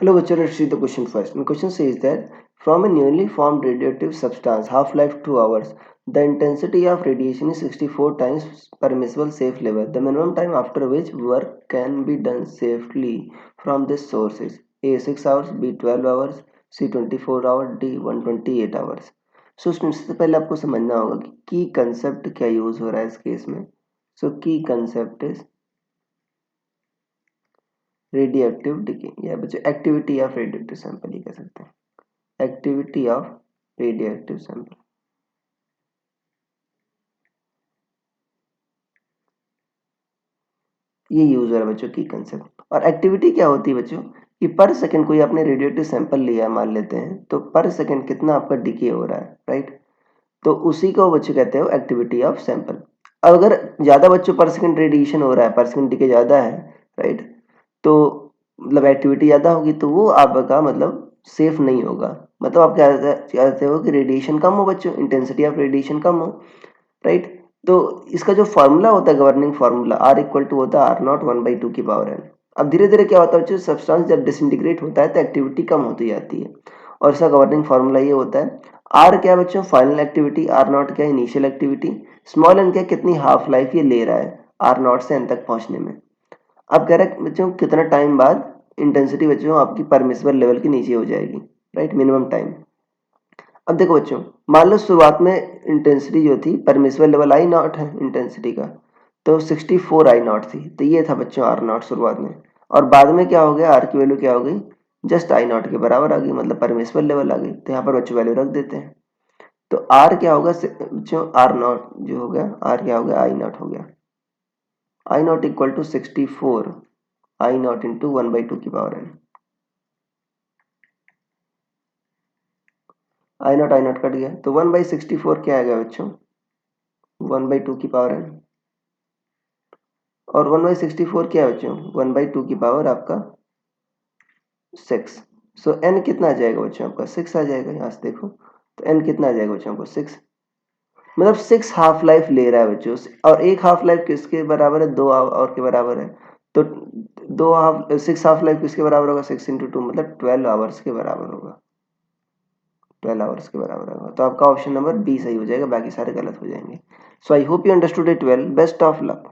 Hello, bachcho, let's read the question first. And question says that from a newly formed radioactive substance, half-life 2 hours, the intensity of radiation is 64 times permissible safe level. The minimum time after which work can be done safely from this source is A 6 hours, B 12 hours, C 24 hours, D 128 hours. So उसमें सबसे पहले आपको समझना होगा कि की concept क्या use हो रहा है इस केस में. सो की कंसेप्ट इज रेडियोएक्टिव डिके या बच्चों एक्टिविटी ऑफ रेडियोएक्टिव सैंपल ही कह सकते हैं. एक्टिविटी ऑफ रेडियोएक्टिव सैंपल, ये यूज हो रहा है बच्चों की कंसेप्ट. और एक्टिविटी क्या होती है बच्चों कि पर सेकंड कोई आपने रेडियोएक्टिव सैंपल लिया है मान लेते हैं तो पर सेकंड कितना आपका डिके हो रहा है, राइट. तो उसी को बच्चों कहते हो एक्टिविटी ऑफ सैंपल. अब अगर ज्यादा बच्चों पर सेकंड रेडिएशन हो रहा है, पर सेकंड डिके ज्यादा है, राइट, तो मतलब एक्टिविटी ज्यादा होगी तो वो आपका मतलब सेफ नहीं होगा. मतलब आप क्या चाहते हो कि रेडिएशन कम हो बच्चों, इंटेंसिटी ऑफ रेडिएशन कम हो, राइट. तो इसका जो फॉर्मूला होता है governing formula R equal to होता है आर नॉट 1/2 की पावर एन. अब धीरे धीरे क्या होता है बच्चों, सब्सटेंस जब डिसइंटीग्रेट होता है तो एक्टिविटी कम होती जाती है. और इसका गवर्निंग फार्मूला ये होता है आर क्या है बच्चों फाइनल एक्टिविटी, आर नॉट क्या इनिशियल एक्टिविटी, स्मॉल एन क्या कितनी हाफ लाइफ ये ले रहा है आर नॉट से एन तक पहुंचने में. अब कह रहा है बच्चों कितना टाइम बाद इंटेंसिटी बच्चों आपकी परमिसिबल लेवल के नीचे हो जाएगी, राइट, मिनिमम टाइम. अब देखो बच्चों, मान लो शुरुआत में इंटेंसिटी जो थी परमिसिबल लेवल आई नॉट है इंटेंसिटी का, तो 64 आई नॉट थी, तो ये था बच्चों आर नॉट शुरुआत में. और बाद में क्या हो गया, आर की वैल्यू क्या हो गई, जस्ट आई नॉट के बराबर आ गई, मतलब परमिसिबल लेवल आ गई. तो यहाँ पर बच्चों वैल्यू रख देते हैं. तो आर क्या होगा बच्चों, आर नॉट जो हो गया, आर क्या हो गया, आई नॉट हो गया. I naught equal to 64 I naught into 1/2 की power N. I naught cut गया तो 1/64 क्या आ गया बच्चों, 1/2 की पावर एन. और 1/64 क्या है बच्चों, 1/2 की पावर आपका 6. सो एन कितना आ जाएगा बच्चों आपका 6 आ जाएगा. यहाँ से देखो तो एन कितना आ जाएगा बच्चों आपको 6, मतलब 6 हाफ लाइफ ले रहा है बच्चों. और एक हाफ लाइफ किसके बराबर है, 2 आवर के बराबर है. तो 6 हाफ लाइफ किसके बराबर होगा, 6 × 2 मतलब 12 आवर्स के बराबर होगा. 12 आवर्स के बराबर होगा. तो आपका ऑप्शन नंबर बी सही हो जाएगा, बाकी सारे गलत हो जाएंगे. So I hope you understood it well. Best of luck.